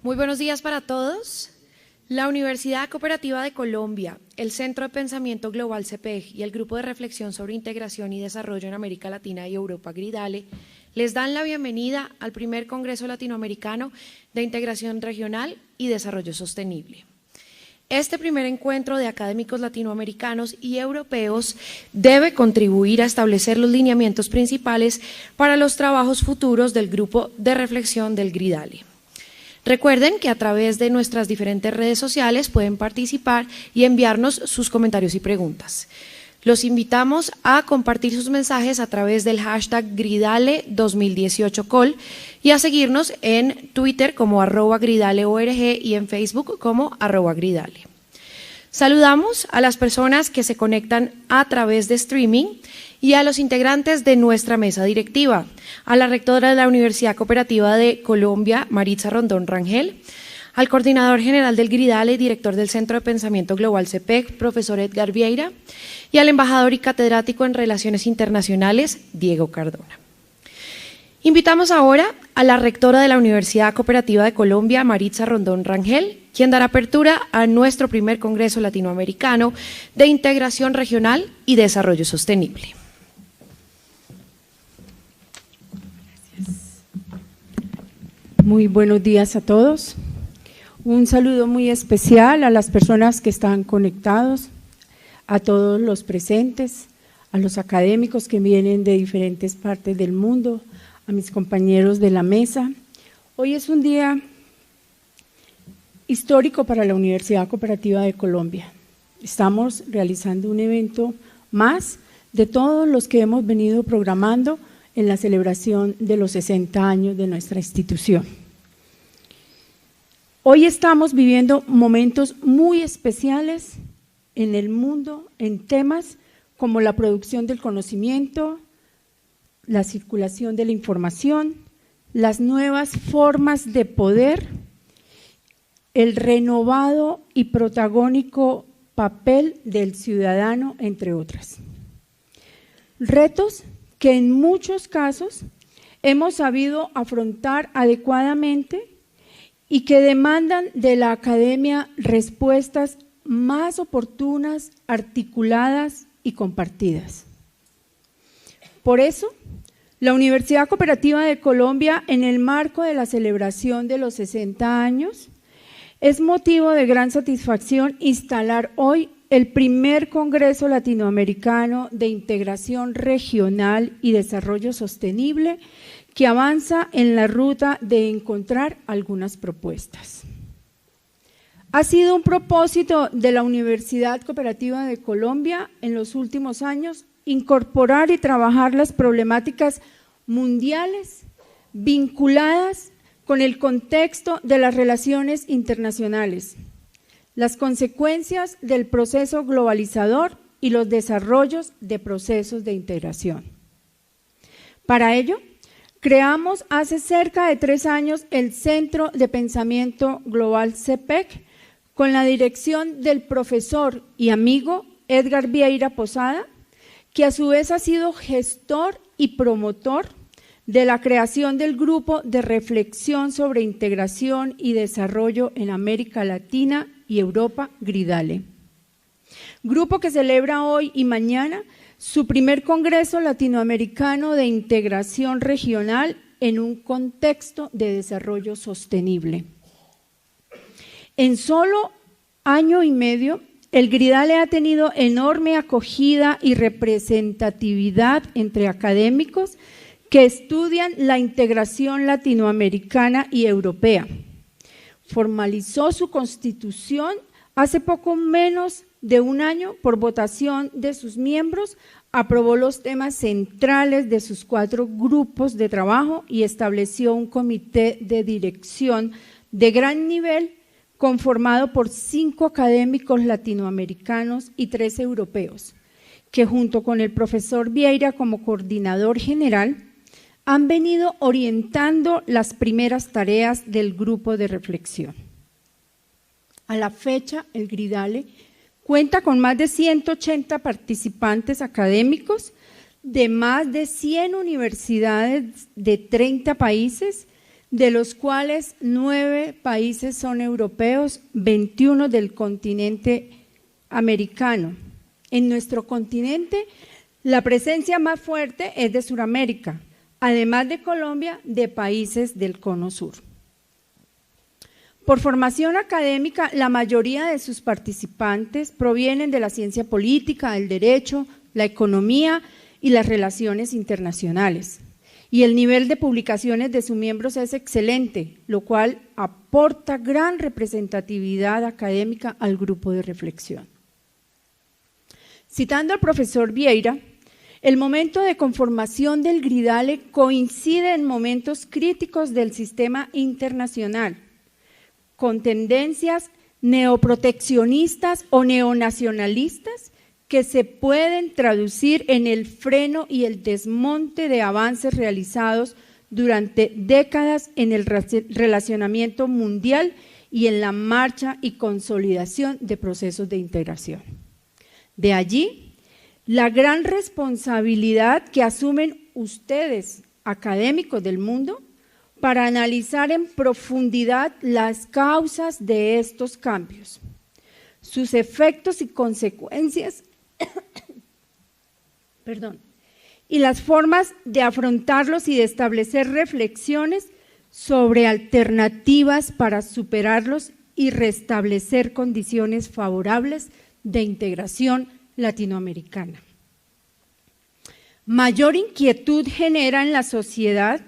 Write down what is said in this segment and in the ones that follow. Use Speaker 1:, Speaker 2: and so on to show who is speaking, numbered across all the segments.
Speaker 1: Muy buenos días para todos. La Universidad Cooperativa de Colombia, el Centro de Pensamiento Global CPEG y el Grupo de Reflexión sobre Integración y Desarrollo en América Latina y Europa, Gridale, les dan la bienvenida al primer Congreso Latinoamericano de Integración Regional y Desarrollo Sostenible. Este primer encuentro de académicos latinoamericanos y europeos debe contribuir a establecer los lineamientos principales para los trabajos futuros del Grupo de Reflexión del Gridale. Recuerden que a través de nuestras diferentes redes sociales pueden participar y enviarnos sus comentarios y preguntas. Los invitamos a compartir sus mensajes a través del hashtag Gridale2018col y a seguirnos en Twitter como @GridaleORG y en Facebook como @Gridale. Saludamos a las personas que se conectan a través de streaming y a los integrantes de nuestra mesa directiva, a la rectora de la Universidad Cooperativa de Colombia, Maritza Rondón Rangel, al coordinador general del Gridale y director del Centro de Pensamiento Global CPEG, profesor Edgar Vieira, y al embajador y catedrático en Relaciones Internacionales, Diego Cardona. Invitamos ahora a la rectora de la Universidad Cooperativa de Colombia, Maritza Rondón Rangel, quien dará apertura a nuestro primer Congreso Latinoamericano de Integración Regional y Desarrollo Sostenible.
Speaker 2: Muy buenos días a todos. Un saludo muy especial a las personas que están conectados, a todos los presentes, a los académicos que vienen de diferentes partes del mundo, a mis compañeros de la mesa. Hoy es un día histórico para la Universidad Cooperativa de Colombia. Estamos realizando un evento más de todos los que hemos venido programando en la celebración de los 60 años de nuestra institución. Hoy estamos viviendo momentos muy especiales en el mundo en temas como la producción del conocimiento, la circulación de la información, las nuevas formas de poder, el renovado y protagónico papel del ciudadano, entre otras. Retos que en muchos casos hemos sabido afrontar adecuadamente y que demandan de la academia respuestas más oportunas, articuladas y compartidas. Por eso, la Universidad Cooperativa de Colombia, en el marco de la celebración de los 60 años, es motivo de gran satisfacción instalar hoy el primer Congreso Latinoamericano de Integración Regional y Desarrollo Sostenible que avanza en la ruta de encontrar algunas propuestas. Ha sido un propósito de la Universidad Cooperativa de Colombia en los últimos años incorporar y trabajar las problemáticas mundiales vinculadas con el contexto de las relaciones internacionales, las consecuencias del proceso globalizador y los desarrollos de procesos de integración. Para ello, creamos hace cerca de 3 años el Centro de Pensamiento Global CPEG con la dirección del profesor y amigo Edgar Vieira Posada, que a su vez ha sido gestor y promotor de la creación del Grupo de Reflexión sobre Integración y Desarrollo en América Latina y Europa, Gridale. Grupo que celebra hoy y mañana su primer Congreso Latinoamericano de Integración Regional en un contexto de desarrollo sostenible. En solo año y medio, el Gridale ha tenido enorme acogida y representatividad entre académicos que estudian la integración latinoamericana y europea. Formalizó su constitución hace poco menos de un año por votación de sus miembros, aprobó los temas centrales de sus 4 grupos de trabajo y estableció un comité de dirección de gran nivel conformado por 5 académicos latinoamericanos y 3 europeos, que junto con el profesor Vieira como coordinador general han venido orientando las primeras tareas del grupo de reflexión. A la fecha, el Gridale cuenta con más de 180 participantes académicos de más de 100 universidades de 30 países, de los cuales 9 países son europeos, 21 del continente americano. En nuestro continente, la presencia más fuerte es de Sudamérica, además de Colombia, de países del Cono Sur. Por formación académica, la mayoría de sus participantes provienen de la ciencia política, el derecho, la economía y las relaciones internacionales. Y el nivel de publicaciones de sus miembros es excelente, lo cual aporta gran representatividad académica al grupo de reflexión. Citando al profesor Vieira, el momento de conformación del Gridale coincide en momentos críticos del sistema internacional, con tendencias neoproteccionistas o neonacionalistas que se pueden traducir en el freno y el desmonte de avances realizados durante décadas en el relacionamiento mundial y en la marcha y consolidación de procesos de integración. De allí, la gran responsabilidad que asumen ustedes, académicos del mundo, para analizar en profundidad las causas de estos cambios, sus efectos y consecuencias, y las formas de afrontarlos y de establecer reflexiones sobre alternativas para superarlos y restablecer condiciones favorables de integración latinoamericana. Mayor inquietud genera en la sociedad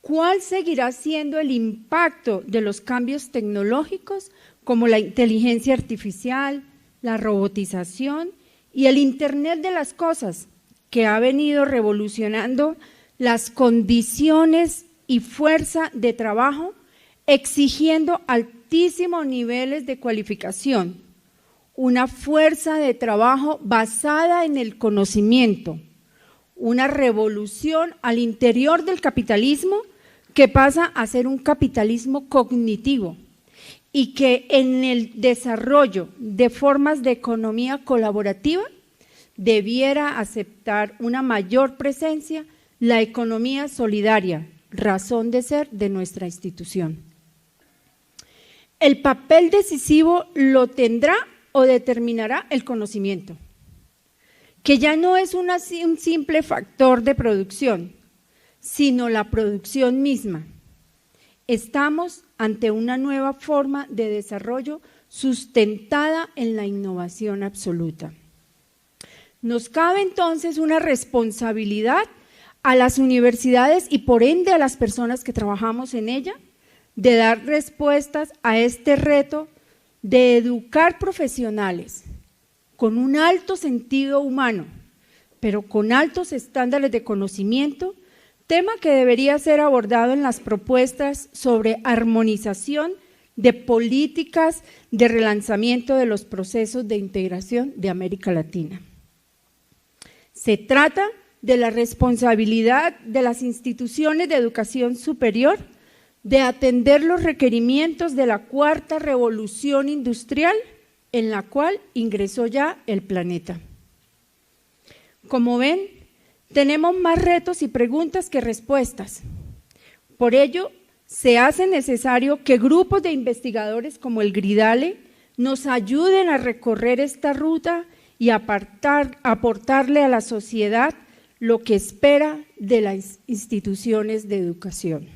Speaker 2: cuál seguirá siendo el impacto de los cambios tecnológicos como la inteligencia artificial, la robotización y el Internet de las cosas, que ha venido revolucionando las condiciones y fuerza de trabajo, exigiendo altísimos niveles de cualificación, una fuerza de trabajo basada en el conocimiento, una revolución al interior del capitalismo que pasa a ser un capitalismo cognitivo y que en el desarrollo de formas de economía colaborativa debiera aceptar una mayor presencia la economía solidaria, razón de ser de nuestra institución. El papel decisivo lo tendrá o determinará el conocimiento, que ya no es un simple factor de producción, sino la producción misma. Estamos ante una nueva forma de desarrollo sustentada en la innovación absoluta. Nos cabe entonces una responsabilidad a las universidades y por ende a las personas que trabajamos en ella, de dar respuestas a este reto de educar profesionales con un alto sentido humano, pero con altos estándares de conocimiento, tema que debería ser abordado en las propuestas sobre armonización de políticas de relanzamiento de los procesos de integración de América Latina. Se trata de la responsabilidad de las instituciones de educación superior de atender los requerimientos de la cuarta revolución industrial en la cual ingresó ya el planeta. Como ven, tenemos más retos y preguntas que respuestas. Por ello, se hace necesario que grupos de investigadores como el Gridale nos ayuden a recorrer esta ruta y aportarle a la sociedad lo que espera de las instituciones de educación.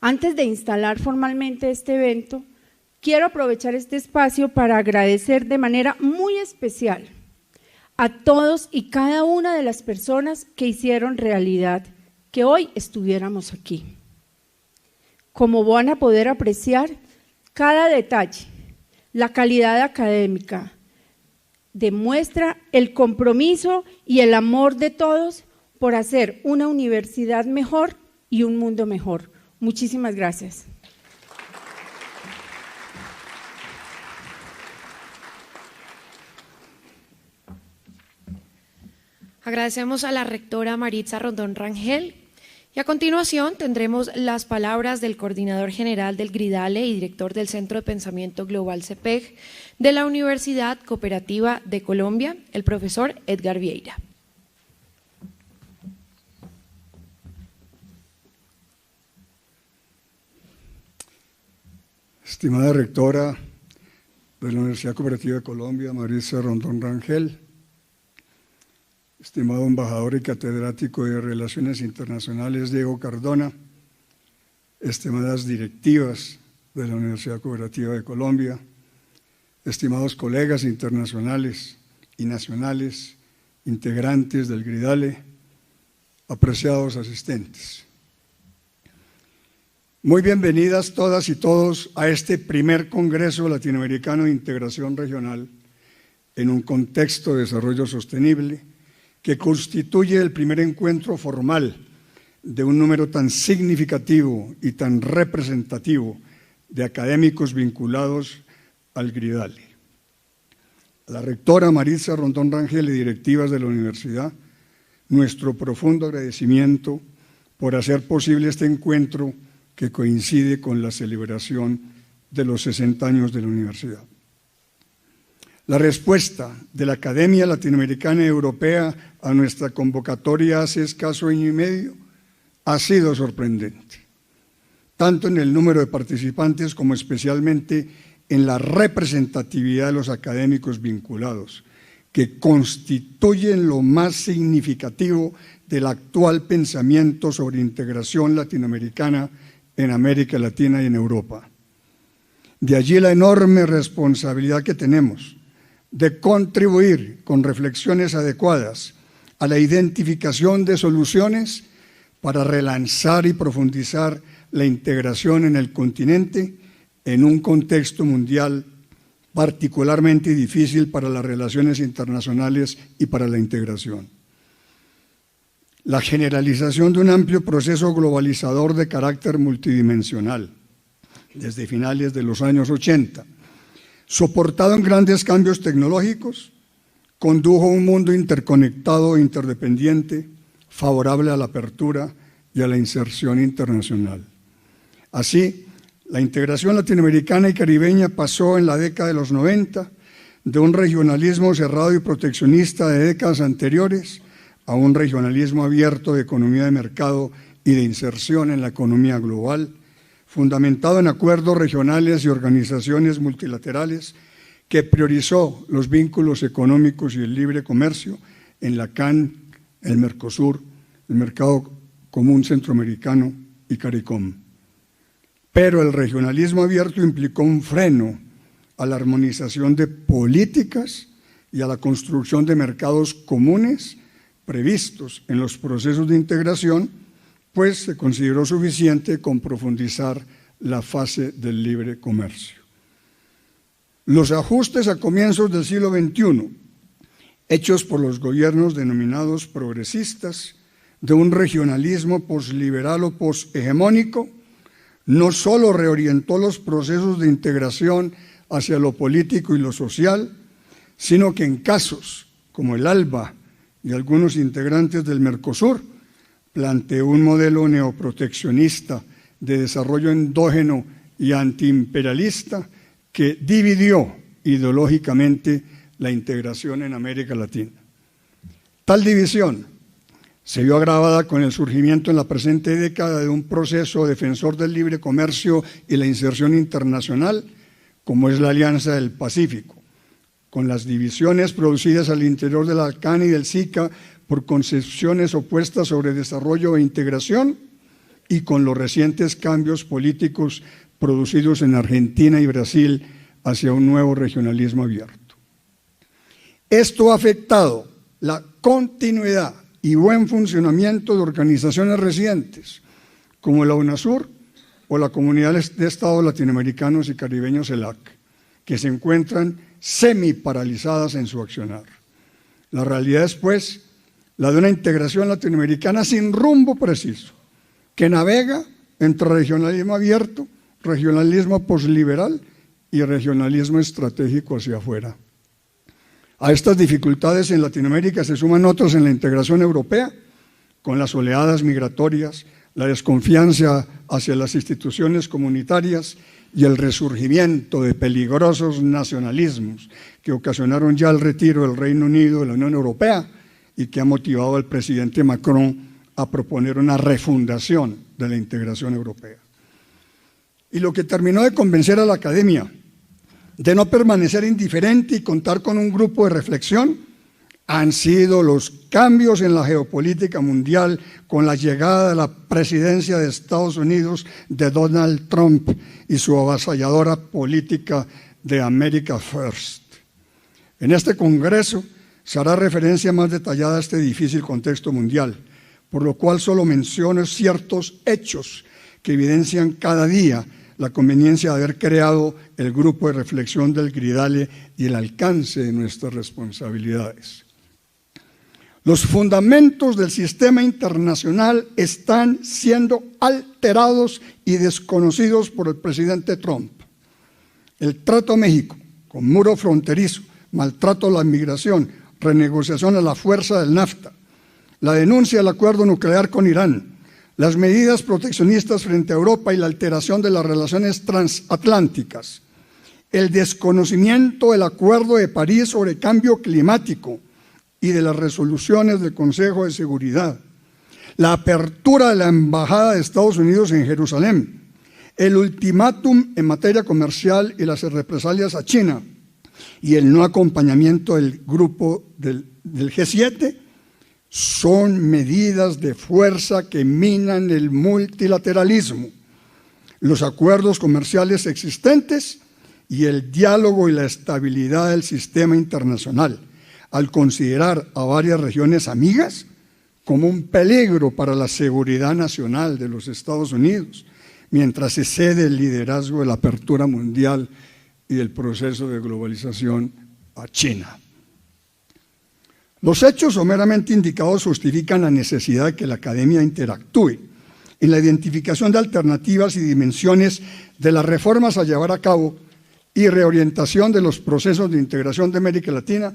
Speaker 2: Antes de instalar formalmente este evento, quiero aprovechar este espacio para agradecer de manera muy especial a todos y cada una de las personas que hicieron realidad que hoy estuviéramos aquí. Como van a poder apreciar, cada detalle, la calidad académica, demuestra el compromiso y el amor de todos por hacer una universidad mejor y un mundo mejor. Muchísimas gracias.
Speaker 1: Agradecemos a la rectora Maritza Rondón Rangel y a continuación tendremos las palabras del coordinador general del Gridale y director del Centro de Pensamiento Global CEPEG de la Universidad Cooperativa de Colombia, el profesor Edgar Vieira.
Speaker 3: estimada rectora de la Universidad Cooperativa de Colombia, Maritza Rondón Rangel, estimado embajador y catedrático de Relaciones Internacionales, Diego Cardona, estimadas directivas de la Universidad Cooperativa de Colombia, estimados colegas internacionales y nacionales, integrantes del GRIDALE, apreciados asistentes. Muy bienvenidas todas y todos a este primer Congreso Latinoamericano de Integración Regional en un contexto de desarrollo sostenible que constituye el primer encuentro formal de un número tan significativo y tan representativo de académicos vinculados al GRIDALE. A la rectora Maritza Rondón Rangel y directivas de la universidad, nuestro profundo agradecimiento por hacer posible este encuentro que coincide con la celebración de los 60 años de la universidad. La respuesta de la Academia Latinoamericana y Europea a nuestra convocatoria hace escaso año y medio ha sido sorprendente, tanto en el número de participantes como especialmente en la representatividad de los académicos vinculados, que constituyen lo más significativo del actual pensamiento sobre integración latinoamericana en América Latina y en Europa. De allí la enorme responsabilidad que tenemos de contribuir con reflexiones adecuadas a la identificación de soluciones para relanzar y profundizar la integración en el continente en un contexto mundial particularmente difícil para las relaciones internacionales y para la integración. La generalización de un amplio proceso globalizador de carácter multidimensional, desde finales de los años 80, soportado en grandes cambios tecnológicos, condujo a un mundo interconectado e interdependiente, favorable a la apertura y a la inserción internacional. Así, la integración latinoamericana y caribeña pasó en la década de los 90 de un regionalismo cerrado y proteccionista de décadas anteriores a un regionalismo abierto de economía de mercado y de inserción en la economía global, fundamentado en acuerdos regionales y organizaciones multilaterales que priorizó los vínculos económicos y el libre comercio en la CAN, el Mercosur, el Mercado Común Centroamericano y CARICOM. Pero el regionalismo abierto implicó un freno a la armonización de políticas y a la construcción de mercados comunes previstos en los procesos de integración, pues se consideró suficiente con profundizar la fase del libre comercio. Los ajustes a comienzos del siglo XXI, hechos por los gobiernos denominados progresistas, de un regionalismo posliberal o poshegemónico, no solo reorientó los procesos de integración hacia lo político y lo social, sino que en casos como el ALBA y algunos integrantes del Mercosur, planteó un modelo neoproteccionista de desarrollo endógeno y antiimperialista que dividió ideológicamente la integración en América Latina. Tal división se vio agravada con el surgimiento en la presente década de un proceso defensor del libre comercio y la inserción internacional, como es la Alianza del Pacífico, con las divisiones producidas al interior de la CAN y del SICA por concepciones opuestas sobre desarrollo e integración y con los recientes cambios políticos producidos en Argentina y Brasil hacia un nuevo regionalismo abierto. Esto ha afectado la continuidad y buen funcionamiento de organizaciones recientes como la UNASUR o la Comunidad de Estados Latinoamericanos y Caribeños CELAC, que se encuentran semi-paralizadas en su accionar. La realidad es, pues, la de una integración latinoamericana sin rumbo preciso, que navega entre regionalismo abierto, regionalismo posliberal y regionalismo estratégico hacia afuera. A estas dificultades en Latinoamérica se suman otras en la integración europea, con las oleadas migratorias, la desconfianza hacia las instituciones comunitarias y el resurgimiento de peligrosos nacionalismos que ocasionaron ya el retiro del Reino Unido de la Unión Europea y que ha motivado al presidente Macron a proponer una refundación de la integración europea. y lo que terminó de convencer a la academia de no permanecer indiferente y contar con un grupo de reflexión han sido los cambios en la geopolítica mundial con la llegada de la presidencia de Estados Unidos de Donald Trump y su avasalladora política de America First. En este congreso se hará referencia más detallada a este difícil contexto mundial, por lo cual solo menciono ciertos hechos que evidencian cada día la conveniencia de haber creado el grupo de reflexión del Gridale y el alcance de nuestras responsabilidades. Los fundamentos del sistema internacional están siendo alterados y desconocidos por el presidente Trump. El trato a México, con muro fronterizo, maltrato a la migración, renegociación a la fuerza del NAFTA, la denuncia del acuerdo nuclear con Irán, las medidas proteccionistas frente a Europa y la alteración de las relaciones transatlánticas, el desconocimiento del Acuerdo de París sobre cambio climático y de las resoluciones del Consejo de Seguridad, la apertura de la Embajada de Estados Unidos en Jerusalén, el ultimátum en materia comercial y las represalias a China y el no acompañamiento del grupo del G7, son medidas de fuerza que minan el multilateralismo, los acuerdos comerciales existentes y el diálogo y la estabilidad del sistema internacional, al considerar a varias regiones amigas como un peligro para la seguridad nacional de los Estados Unidos, mientras se cede el liderazgo de la apertura mundial y el proceso de globalización a China. Los hechos someramente indicados justifican la necesidad de que la academia interactúe en la identificación de alternativas y dimensiones de las reformas a llevar a cabo y reorientación de los procesos de integración de América Latina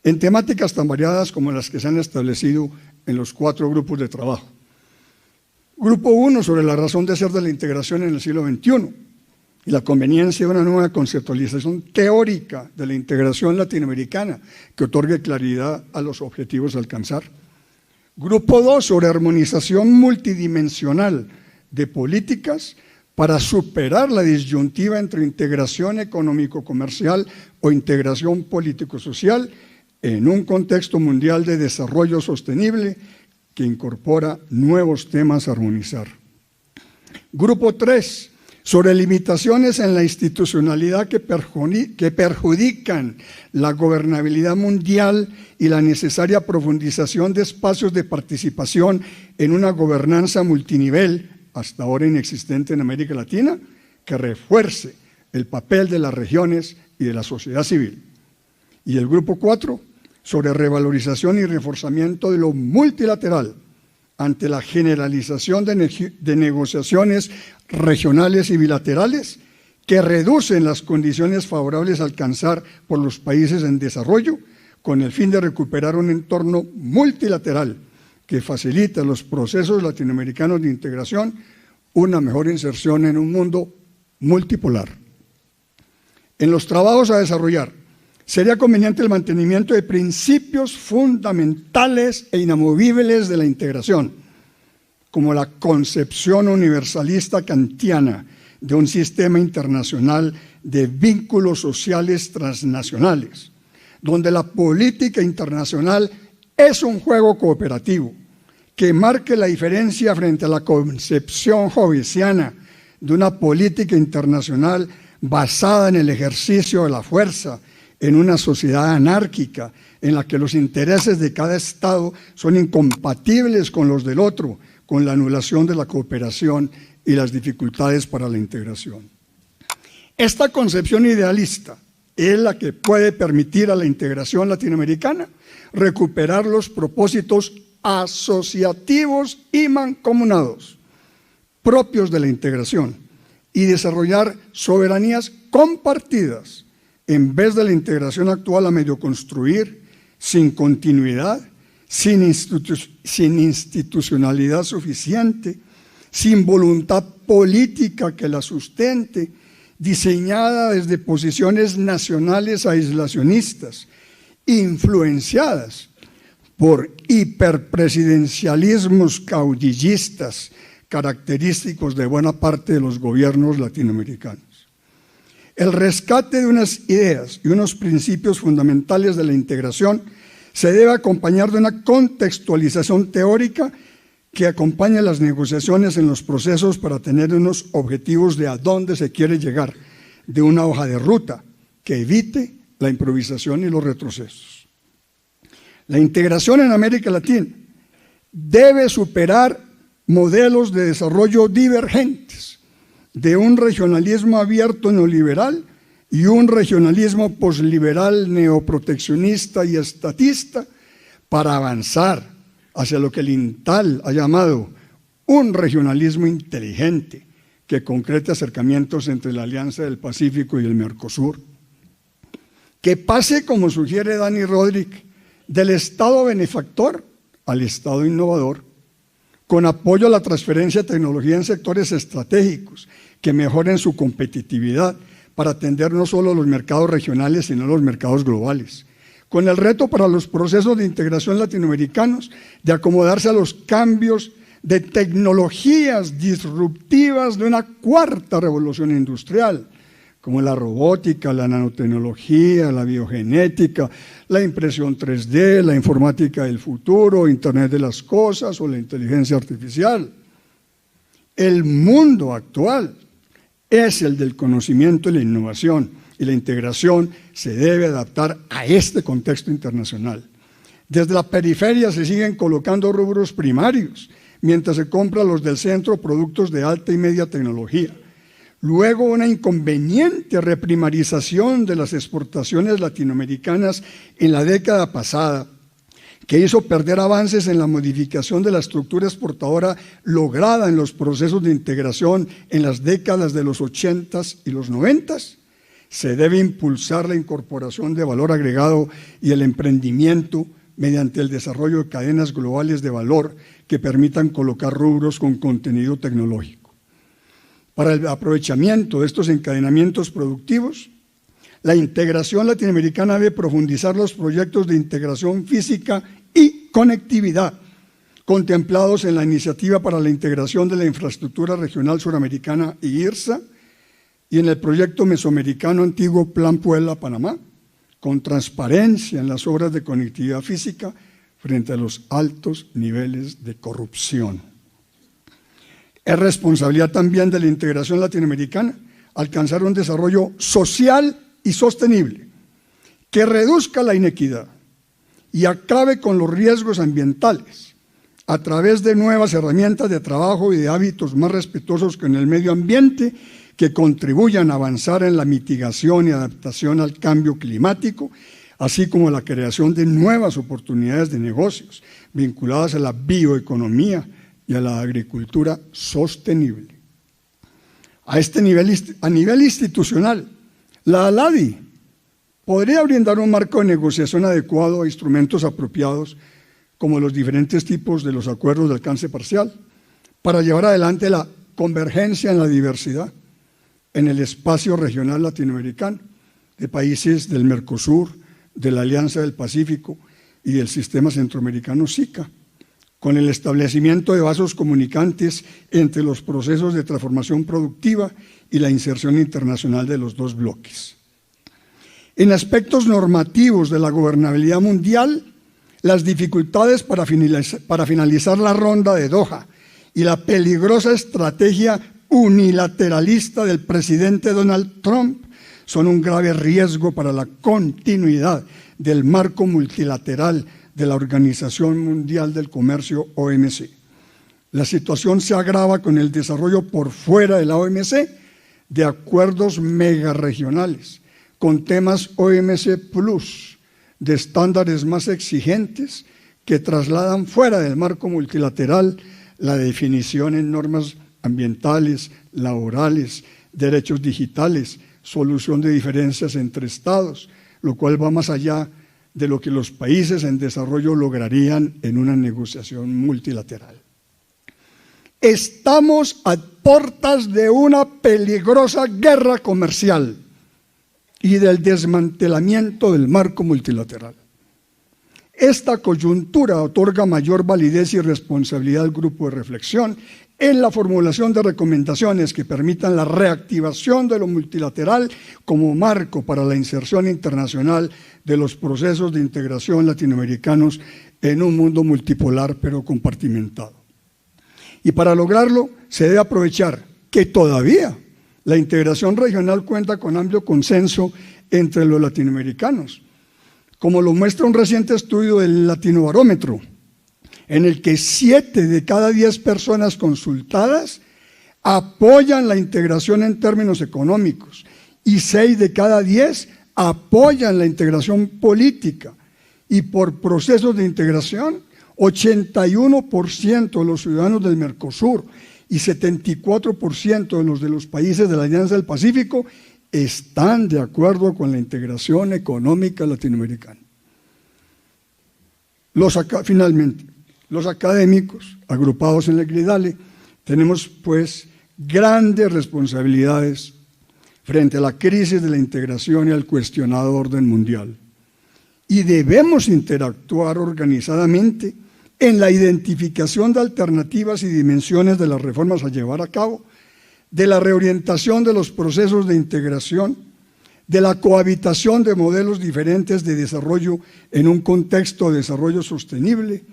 Speaker 3: en temáticas tan variadas como las que se han establecido en los 4 grupos de trabajo. Grupo 1 sobre la razón de ser de la integración en el siglo XXI y la conveniencia de una nueva conceptualización teórica de la integración latinoamericana que otorgue claridad a los objetivos a alcanzar. Grupo 2 sobre armonización multidimensional de políticas para superar la disyuntiva entre integración económico-comercial o integración político-social en un contexto mundial de desarrollo sostenible que incorpora nuevos temas a armonizar. Grupo 3 sobre limitaciones en la institucionalidad que perjudican la gobernabilidad mundial y la necesaria profundización de espacios de participación en una gobernanza multinivel, hasta ahora inexistente en América Latina, que refuerce el papel de las regiones y de la sociedad civil. Y el grupo 4, sobre revalorización y reforzamiento de lo multilateral, ante la generalización de negociaciones regionales y bilaterales que reducen las condiciones favorables a alcanzar por los países en desarrollo, con el fin de recuperar un entorno multilateral que facilita los procesos latinoamericanos de integración, una mejor inserción en un mundo multipolar. En los trabajos a desarrollar, sería conveniente el mantenimiento de principios fundamentales e inamovibles de la integración, como la concepción universalista kantiana de un sistema internacional de vínculos sociales transnacionales, donde la política internacional es un juego cooperativo que marque la diferencia frente a la concepción hobbesiana de una política internacional basada en el ejercicio de la fuerza, en una sociedad anárquica en la que los intereses de cada Estado son incompatibles con los del otro, con la anulación de la cooperación y las dificultades para la integración. Esta concepción idealista es la que puede permitir a la integración latinoamericana recuperar los propósitos asociativos y mancomunados propios de la integración y desarrollar soberanías compartidas en vez de la integración actual a medio construir, sin continuidad, sin institucionalidad suficiente, sin voluntad política que la sustente, diseñada desde posiciones nacionales aislacionistas, influenciadas por hiperpresidencialismos caudillistas característicos de buena parte de los gobiernos latinoamericanos. El rescate de unas ideas y unos principios fundamentales de la integración se debe acompañar de una contextualización teórica que acompañe las negociaciones en los procesos para tener unos objetivos de a dónde se quiere llegar, de una hoja de ruta que evite la improvisación y los retrocesos. La integración en América Latina debe superar modelos de desarrollo divergentes, de un regionalismo abierto neoliberal y un regionalismo posliberal neoproteccionista y estatista, para avanzar hacia lo que el INTAL ha llamado un regionalismo inteligente que concrete acercamientos entre la Alianza del Pacífico y el Mercosur. Que pase, como sugiere Dani Rodríguez, del Estado benefactor al Estado innovador, con apoyo a la transferencia de tecnología en sectores estratégicos que mejoren su competitividad para atender no solo los mercados regionales, sino los mercados globales, con el reto para los procesos de integración latinoamericanos de acomodarse a los cambios de tecnologías disruptivas de una cuarta revolución industrial, como la robótica, la nanotecnología, la biogenética, la impresión 3D, la informática del futuro, Internet de las cosas o la inteligencia artificial. El mundo actual es el del conocimiento y la innovación, y la integración se debe adaptar a este contexto internacional. Desde la periferia se siguen colocando rubros primarios, mientras se compran los del centro productos de alta y media tecnología. Luego, una inconveniente reprimarización de las exportaciones latinoamericanas en la década pasada, que hizo perder avances en la modificación de la estructura exportadora lograda en los procesos de integración en las décadas de los 80s y los 90s. Se debe impulsar la incorporación de valor agregado y el emprendimiento mediante el desarrollo de cadenas globales de valor que permitan colocar rubros con contenido tecnológico. Para el aprovechamiento de estos encadenamientos productivos, la integración latinoamericana debe profundizar los proyectos de integración física y conectividad contemplados en la Iniciativa para la Integración de la Infraestructura Regional Suramericana (IRSA) y en el proyecto mesoamericano antiguo Plan Puebla-Panamá, con transparencia en las obras de conectividad física frente a los altos niveles de corrupción. Es responsabilidad también de la integración latinoamericana alcanzar un desarrollo social y sostenible que reduzca la inequidad y acabe con los riesgos ambientales a través de nuevas herramientas de trabajo y de hábitos más respetuosos con el medio ambiente que contribuyan a avanzar en la mitigación y adaptación al cambio climático, así como la creación de nuevas oportunidades de negocios vinculadas a la bioeconomía y a la agricultura sostenible. A nivel institucional, la ALADI podría brindar un marco de negociación adecuado a instrumentos apropiados como los diferentes tipos de los acuerdos de alcance parcial para llevar adelante la convergencia en la diversidad en el espacio regional latinoamericano de países del Mercosur, de la Alianza del Pacífico y del Sistema Centroamericano SICA, con el establecimiento de vasos comunicantes entre los procesos de transformación productiva y la inserción internacional de los dos bloques. En aspectos normativos de la gobernabilidad mundial, las dificultades para finalizar la ronda de Doha y la peligrosa estrategia unilateralista del presidente Donald Trump son un grave riesgo para la continuidad del marco multilateral de la Organización Mundial del Comercio, OMC. La situación se agrava con el desarrollo por fuera de la OMC de acuerdos megaregionales con temas OMC Plus, de estándares más exigentes que trasladan fuera del marco multilateral la definición en normas ambientales, laborales, derechos digitales, solución de diferencias entre estados, lo cual va más allá de lo que los países en desarrollo lograrían en una negociación multilateral. Estamos a puertas de una peligrosa guerra comercial y del desmantelamiento del marco multilateral. Esta coyuntura otorga mayor validez y responsabilidad al grupo de reflexión en la formulación de recomendaciones que permitan la reactivación de lo multilateral como marco para la inserción internacional de los procesos de integración latinoamericanos en un mundo multipolar pero compartimentado. Y para lograrlo se debe aprovechar que todavía la integración regional cuenta con amplio consenso entre los latinoamericanos, como lo muestra un reciente estudio del Latinobarómetro, en el que 7 de cada 10 personas consultadas apoyan la integración en términos económicos y 6 de cada 10 apoyan la integración política. Y por procesos de integración, 81% de los ciudadanos del Mercosur y 74% de los países de la Alianza del Pacífico están de acuerdo con la integración económica latinoamericana. Finalmente, los académicos agrupados en el GRIDALE tenemos pues grandes responsabilidades frente a la crisis de la integración y al cuestionado orden mundial. Y debemos interactuar organizadamente en la identificación de alternativas y dimensiones de las reformas a llevar a cabo, de la reorientación de los procesos de integración, de la cohabitación de modelos diferentes de desarrollo en un contexto de desarrollo sostenible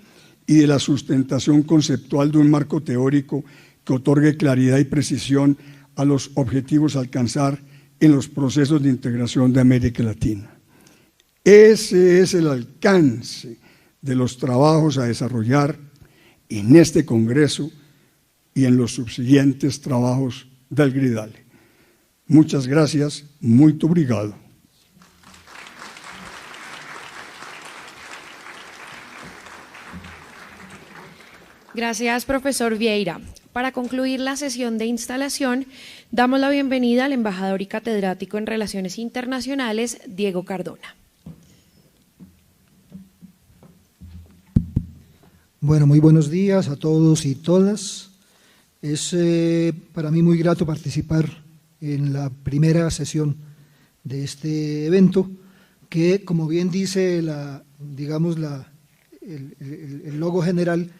Speaker 3: y de la sustentación conceptual de un marco teórico que otorgue claridad y precisión a los objetivos a alcanzar en los procesos de integración de América Latina. Ese es el alcance de los trabajos a desarrollar en este Congreso y en los subsiguientes trabajos del GRIDALE. Muchas gracias, muito obrigado.
Speaker 1: Gracias, profesor Vieira. Para concluir la sesión de instalación, damos la bienvenida al embajador y catedrático en Relaciones Internacionales, Diego Cardona.
Speaker 4: Bueno, muy buenos días a todos y todas. Es para mí muy grato participar en la primera sesión de este evento, que, como bien dice el logo general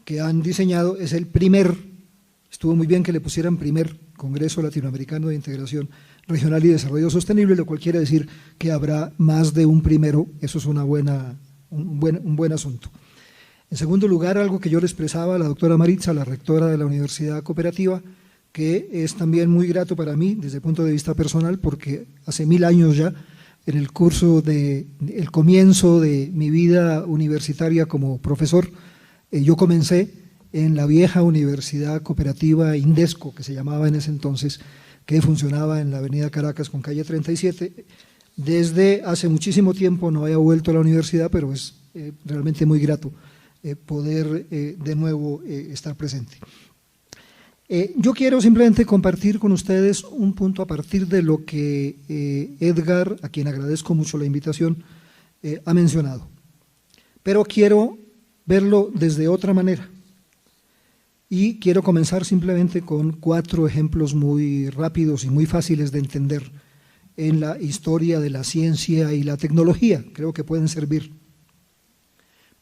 Speaker 4: que han diseñado, es el primer, estuvo muy bien que le pusieran primer Congreso Latinoamericano de Integración Regional y Desarrollo Sostenible, lo cual quiere decir que habrá más de un primero. Eso es un buen asunto. En segundo lugar, algo que yo le expresaba a la doctora Maritza, la rectora de la Universidad Cooperativa, que es también muy grato para mí desde el punto de vista personal, porque hace 1000 años ya, en el comienzo de mi vida universitaria como profesor, yo comencé en la vieja Universidad Cooperativa Indesco, que se llamaba en ese entonces, que funcionaba en la avenida Caracas con calle 37. Desde hace muchísimo tiempo no había vuelto a la universidad, pero es realmente muy grato poder de nuevo estar presente. Yo quiero simplemente compartir con ustedes un punto a partir de lo que Edgar, a quien agradezco mucho la invitación, ha mencionado. Pero quiero verlo desde otra manera. Y quiero comenzar simplemente con 4 ejemplos muy rápidos y muy fáciles de entender en la historia de la ciencia y la tecnología. Creo que pueden servir.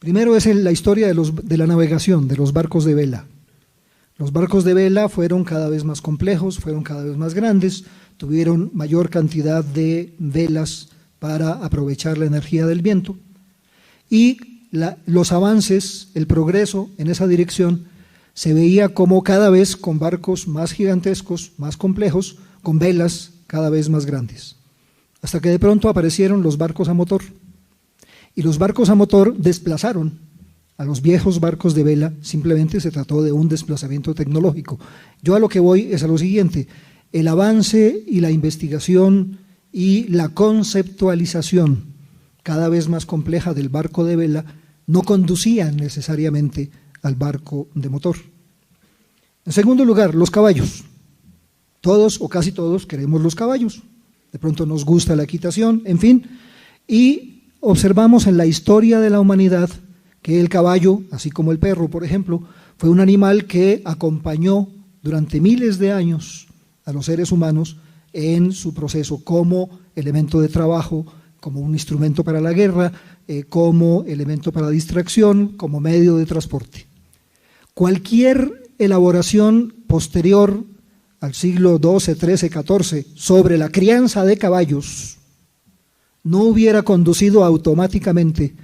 Speaker 4: Primero es la historia de la navegación, de los barcos de vela. Los barcos de vela fueron cada vez más complejos, fueron cada vez más grandes, tuvieron mayor cantidad de velas para aprovechar la energía del viento, y los avances, el progreso en esa dirección se veía como cada vez con barcos más gigantescos, más complejos, con velas cada vez más grandes, hasta que de pronto aparecieron los barcos a motor. Y los barcos a motor desplazaron a los viejos barcos de vela. Simplemente se trató de un desplazamiento tecnológico. Yo a lo que voy es a lo siguiente: el avance y la investigación y la conceptualización cada vez más compleja del barco de vela no conducían necesariamente al barco de motor. En segundo lugar, los caballos. Todos o casi todos queremos los caballos. De pronto nos gusta la equitación, en fin, y observamos en la historia de la humanidad que el caballo, así como el perro, por ejemplo, fue un animal que acompañó durante miles de años a los seres humanos en su proceso como elemento de trabajo, como un instrumento para la guerra, como elemento para distracción, como medio de transporte. Cualquier elaboración posterior al siglo XII, XIII, XIV sobre la crianza de caballos no hubiera conducido automáticamente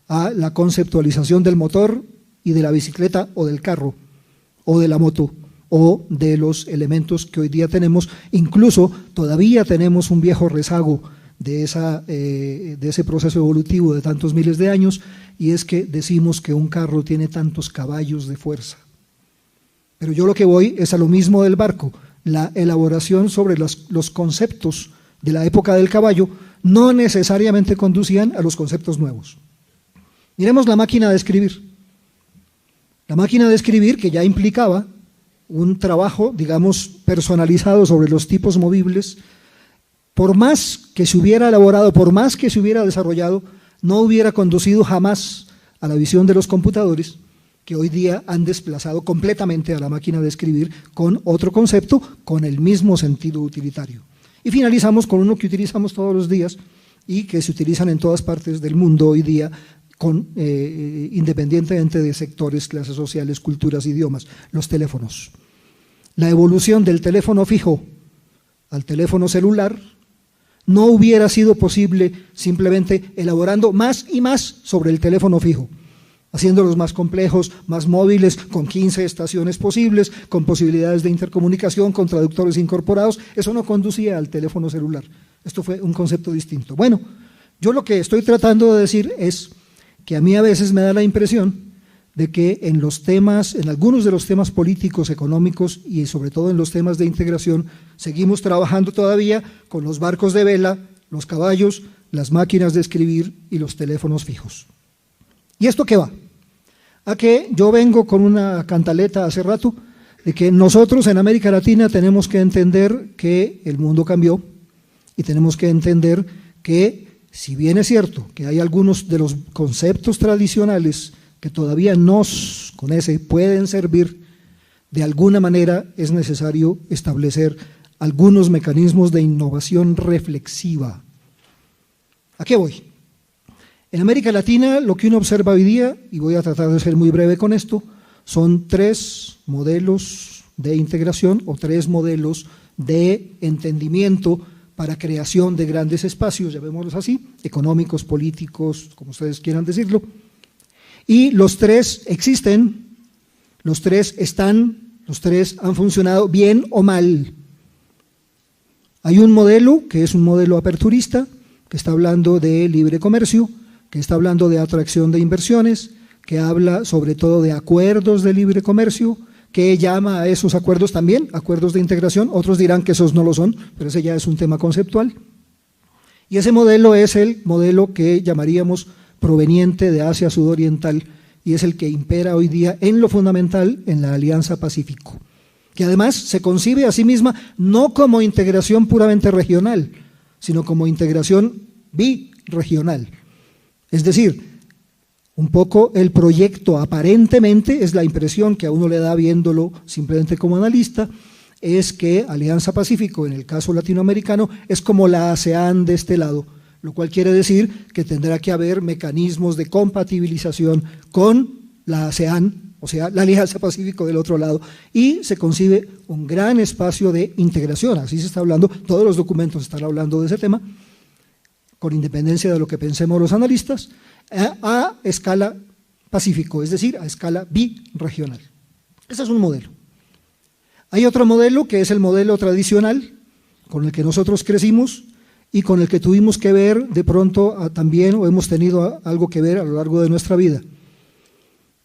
Speaker 4: a la conceptualización del motor y de la bicicleta o del carro o de la moto o de los elementos que hoy día tenemos. Incluso todavía tenemos un viejo rezago de ese proceso evolutivo de tantos miles de años, y es que decimos que un carro tiene tantos caballos de fuerza. Pero yo lo que voy es a lo mismo del barco. La elaboración sobre los conceptos de la época del caballo no necesariamente conducían a los conceptos nuevos. Miremos la máquina de escribir. La máquina de escribir, que ya implicaba un trabajo, digamos, personalizado sobre los tipos movibles, por más que se hubiera elaborado, por más que se hubiera desarrollado, no hubiera conducido jamás a la visión de los computadores, que hoy día han desplazado completamente a la máquina de escribir con otro concepto, con el mismo sentido utilitario. Y finalizamos con uno que utilizamos todos los días y que se utilizan en todas partes del mundo hoy día, independientemente de sectores, clases sociales, culturas, idiomas: los teléfonos. La evolución del teléfono fijo al teléfono celular no hubiera sido posible simplemente elaborando más y más sobre el teléfono fijo, haciéndolos más complejos, más móviles, con 15 estaciones posibles, con posibilidades de intercomunicación, con traductores incorporados. Eso no conducía al teléfono celular. Esto fue un concepto distinto. Bueno, yo lo que estoy tratando de decir es que a mí a veces me da la impresión de que en algunos de los temas políticos, económicos y sobre todo en los temas de integración, seguimos trabajando todavía con los barcos de vela, los caballos, las máquinas de escribir y los teléfonos fijos. ¿Y esto qué va? A que yo vengo con una cantaleta hace rato de que nosotros en América Latina tenemos que entender que el mundo cambió y tenemos que entender que, si bien es cierto que hay algunos de los conceptos tradicionales que todavía pueden servir, de alguna manera es necesario establecer algunos mecanismos de innovación reflexiva. ¿A qué voy? En América Latina lo que uno observa hoy día, y voy a tratar de ser muy breve con esto, son 3 modelos de integración o 3 modelos de entendimiento para creación de grandes espacios, llamémoslos así, económicos, políticos, como ustedes quieran decirlo. Y los 3 existen, los 3 están, los 3 han funcionado bien o mal. Hay un modelo que es un modelo aperturista, que está hablando de libre comercio, que está hablando de atracción de inversiones, que habla sobre todo de acuerdos de libre comercio, que llama a esos acuerdos también acuerdos de integración. Otros dirán que esos no lo son, pero ese ya es un tema conceptual. Y ese modelo es el modelo que llamaríamos proveniente de Asia Sudoriental, y es el que impera hoy día en lo fundamental en la Alianza Pacífico, que además se concibe a sí misma no como integración puramente regional, sino como integración birregional. Es decir, un poco el proyecto aparentemente, es la impresión que a uno le da viéndolo simplemente como analista, es que Alianza Pacífico, en el caso latinoamericano, es como la ASEAN de este lado, lo cual quiere decir que tendrá que haber mecanismos de compatibilización con la ASEAN, o sea, la Alianza Pacífico del otro lado, y se concibe un gran espacio de integración. Así se está hablando, todos los documentos están hablando de ese tema, con independencia de lo que pensemos los analistas, a escala Pacífico, es decir, a escala birregional. Ese es un modelo. Hay otro modelo que es el modelo tradicional, con el que nosotros crecimos y con el que tuvimos que ver de pronto también, o hemos tenido algo que ver a lo largo de nuestra vida.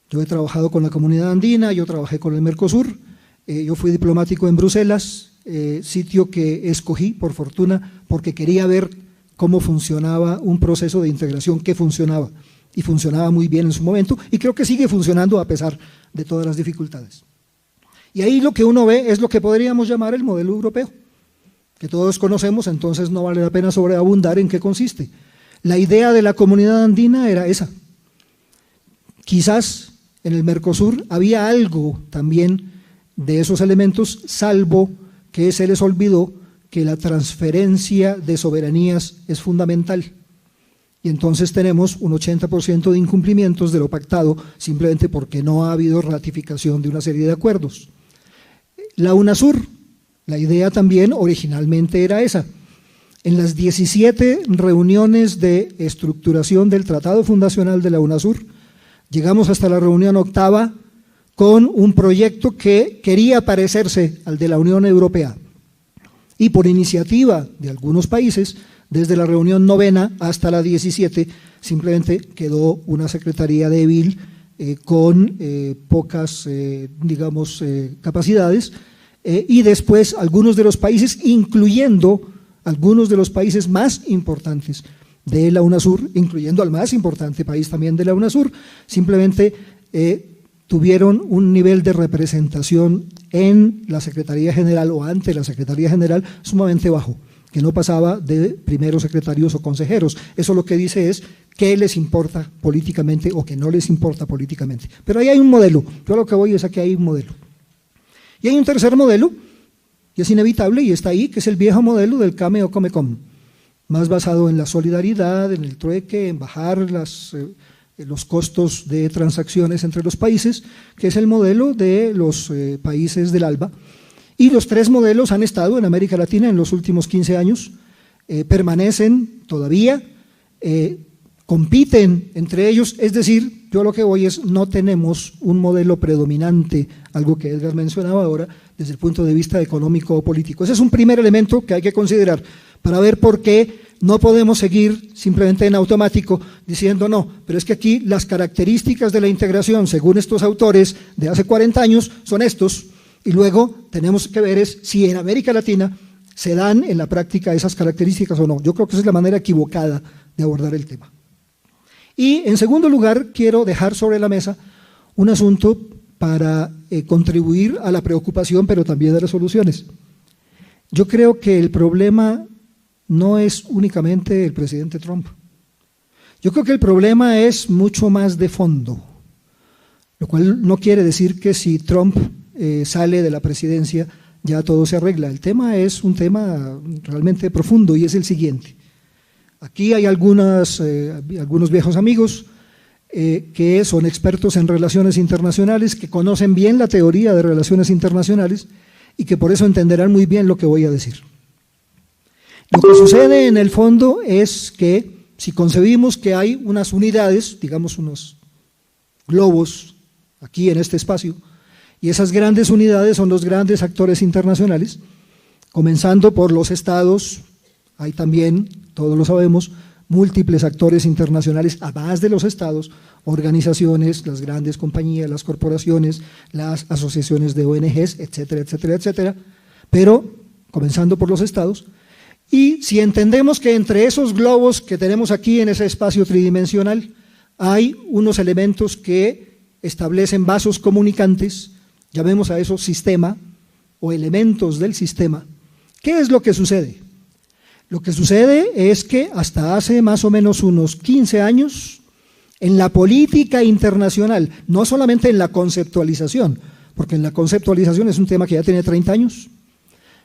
Speaker 4: Yo he trabajado con la Comunidad Andina, yo trabajé con el Mercosur, yo fui diplomático en Bruselas, sitio que escogí por fortuna porque quería ver cómo funcionaba un proceso de integración que funcionaba, y funcionaba muy bien en su momento, y creo que sigue funcionando a pesar de todas las dificultades. Y ahí lo que uno ve es lo que podríamos llamar el modelo europeo, que todos conocemos, entonces no vale la pena sobreabundar en qué consiste. La idea de la Comunidad Andina era esa. Quizás en el Mercosur había algo también de esos elementos, salvo que se les olvidó que la transferencia de soberanías es fundamental y entonces tenemos un 80% de incumplimientos de lo pactado simplemente porque no ha habido ratificación de una serie de acuerdos. La UNASUR, la idea también originalmente era esa. En las 17 reuniones de estructuración del Tratado Fundacional de la UNASUR, llegamos hasta la reunión 8ª con un proyecto que quería parecerse al de la Unión Europea. Y por iniciativa de algunos países, desde la reunión 9ª hasta la 17, simplemente quedó una secretaría débil con pocas, capacidades, y después algunos de los países, incluyendo algunos de los países más importantes de la UNASUR, incluyendo al más importante país también de la UNASUR, simplemente tuvieron un nivel de representación en la Secretaría General o ante la Secretaría General sumamente bajo, que no pasaba de primeros secretarios o consejeros. Eso lo que dice es qué les importa políticamente o qué no les importa políticamente. Pero ahí hay un modelo, yo lo que voy es a que hay un modelo. Y hay un tercer modelo, y es inevitable y está ahí, que es el viejo modelo del CAME o COMECOM, más basado en la solidaridad, en el trueque, en bajar los costos de transacciones entre los países, que es el modelo de los países del ALBA. Y los tres modelos han estado en América Latina en los últimos 15 años, permanecen todavía, compiten entre ellos, es decir, yo lo que voy es, no tenemos un modelo predominante, algo que Edgar mencionaba ahora, desde el punto de vista económico o político. Ese es un primer elemento que hay que considerar para ver por qué no podemos seguir simplemente en automático diciendo no, pero es que aquí las características de la integración, según estos autores de hace 40 años, son estos, y luego tenemos que ver si en América Latina se dan en la práctica esas características o no. Yo creo que esa es la manera equivocada de abordar el tema. Y en segundo lugar, quiero dejar sobre la mesa un asunto para contribuir a la preocupación, pero también a las soluciones. Yo creo que el problema no es únicamente el presidente Trump. Yo creo que el problema es mucho más de fondo, lo cual no quiere decir que si Trump sale de la presidencia ya todo se arregla. El tema es un tema realmente profundo y es el siguiente. Aquí hay algunos viejos amigos que son expertos en relaciones internacionales, que conocen bien la teoría de relaciones internacionales y que por eso entenderán muy bien lo que voy a decir. Lo que sucede en el fondo es que si concebimos que hay unas unidades, digamos unos globos aquí en este espacio, y esas grandes unidades son los grandes actores internacionales, comenzando por los estados, hay también, todos lo sabemos, múltiples actores internacionales, además de los estados, organizaciones, las grandes compañías, las corporaciones, las asociaciones de ONGs, etcétera, etcétera, etcétera, pero comenzando por los estados. Y si entendemos que entre esos globos que tenemos aquí en ese espacio tridimensional hay unos elementos que establecen vasos comunicantes, llamemos a eso sistema o elementos del sistema, ¿qué es lo que sucede? Lo que sucede es que hasta hace más o menos unos 15 años, en la política internacional, no solamente en la conceptualización, porque en la conceptualización es un tema que ya tiene 30 años,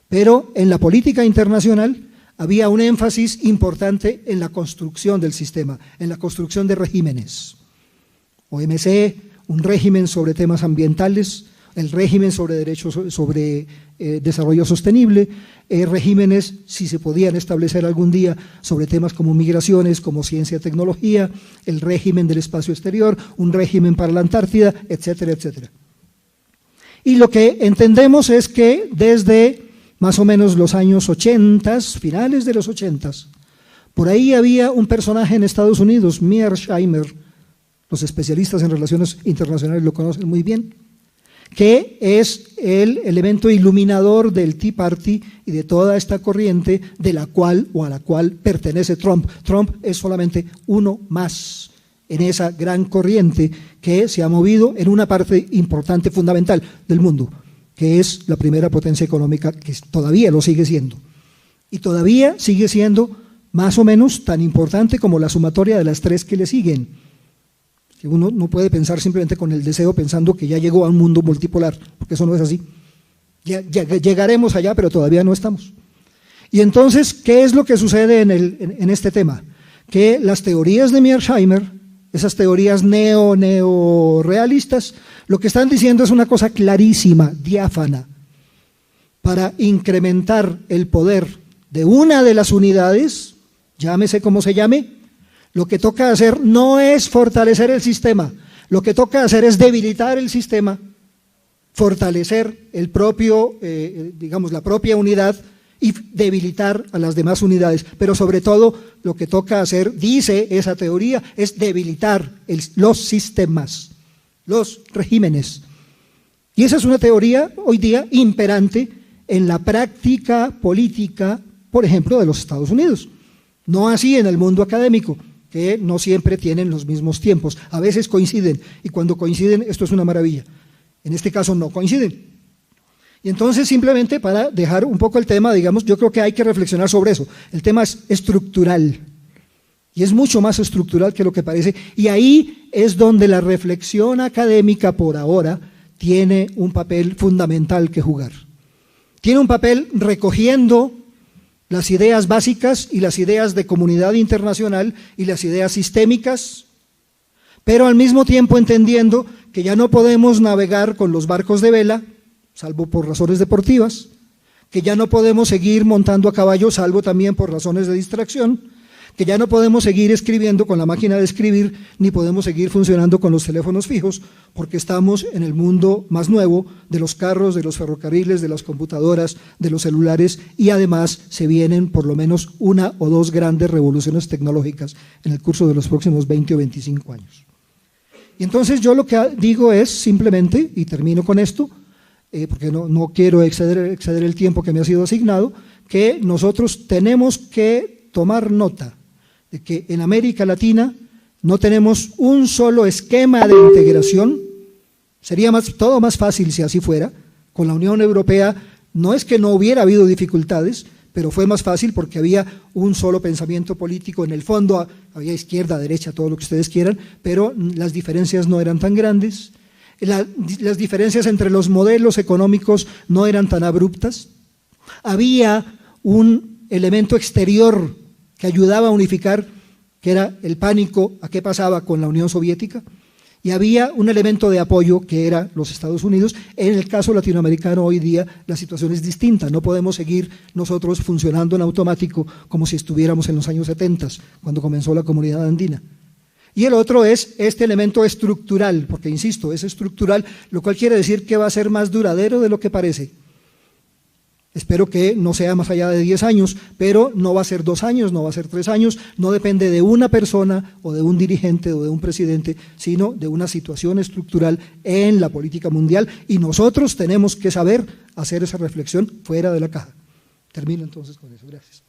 Speaker 4: pero en la política internacional había un énfasis importante en la construcción del sistema, en la construcción de regímenes. OMC, un régimen sobre temas ambientales, el régimen sobre derechos, sobre desarrollo sostenible, regímenes, si se podían establecer algún día, sobre temas como migraciones, como ciencia y tecnología, el régimen del espacio exterior, un régimen para la Antártida, etcétera, etcétera. Y lo que entendemos es que desde más o menos los años 80, finales de los 80, por ahí había un personaje en Estados Unidos, Mearsheimer, los especialistas en relaciones internacionales lo conocen muy bien, que es el elemento iluminador del Tea Party y de toda esta corriente de la cual o a la cual pertenece Trump. Trump es solamente uno más en esa gran corriente que se ha movido en una parte importante, fundamental del mundo, que es la primera potencia económica, que todavía lo sigue siendo. Y todavía sigue siendo más o menos tan importante como la sumatoria de las tres que le siguen. Que uno no puede pensar simplemente con el deseo pensando que ya llegó a un mundo multipolar, porque eso no es así. Ya llegaremos allá, pero todavía no estamos. Y entonces, ¿qué es lo que sucede en este tema? que las teorías de Mearsheimer, esas teorías neorealistas, lo que están diciendo es una cosa clarísima, diáfana. Para incrementar el poder de una de las unidades, llámese como se llame, lo que toca hacer no es fortalecer el sistema, lo que toca hacer es debilitar el sistema, fortalecer el propio, digamos, la propia unidad y debilitar a las demás unidades. Pero sobre todo lo que toca hacer, dice esa teoría, es debilitar los sistemas, los regímenes. Y esa es una teoría hoy día imperante en la práctica política, por ejemplo, de los Estados Unidos. No así en el mundo académico, que no siempre tienen los mismos tiempos. A veces coinciden, y cuando coinciden esto es una maravilla. En este caso no coinciden. Y entonces, simplemente para dejar un poco el tema, digamos, yo creo que hay que reflexionar sobre eso. El tema es estructural, y es mucho más estructural que lo que parece, y ahí es donde la reflexión académica por ahora tiene un papel fundamental que jugar. Tiene un papel recogiendo las ideas básicas y las ideas de comunidad internacional y las ideas sistémicas, pero al mismo tiempo entendiendo que ya no podemos navegar con los barcos de vela, salvo por razones deportivas, que ya no podemos seguir montando a caballo, salvo también por razones de distracción, que ya no podemos seguir escribiendo con la máquina de escribir, ni podemos seguir funcionando con los teléfonos fijos, porque estamos en el mundo más nuevo de los carros, de los ferrocarriles, de las computadoras, de los celulares, y además se vienen por lo menos una o dos grandes revoluciones tecnológicas en el curso de los próximos 20 o 25 años. Y entonces yo lo que digo es simplemente, y termino con esto, porque no quiero exceder el tiempo que me ha sido asignado, que nosotros tenemos que tomar nota de que en América Latina no tenemos un solo esquema de integración. Sería todo más fácil si así fuera. Con la Unión Europea no es que no hubiera habido dificultades, pero fue más fácil porque había un solo pensamiento político. En el fondo había izquierda, derecha, todo lo que ustedes quieran, pero las diferencias no eran tan grandes. Las diferencias entre los modelos económicos no eran tan abruptas. Había un elemento exterior que ayudaba a unificar, que era el pánico a qué pasaba con la Unión Soviética, y había un elemento de apoyo que era los Estados Unidos. En el caso latinoamericano hoy día la situación es distinta, no podemos seguir nosotros funcionando en automático como si estuviéramos en los años 70, cuando comenzó la Comunidad Andina. Y el otro es este elemento estructural, porque insisto, es estructural, lo cual quiere decir que va a ser más duradero de lo que parece. Espero que no sea más allá de 10 años, pero no va a ser 2 años, no va a ser 3 años, no depende de una persona o de un dirigente o de un presidente, sino de una situación estructural en la política mundial, y nosotros tenemos que saber hacer esa reflexión fuera de la caja. Termino entonces con eso. Gracias.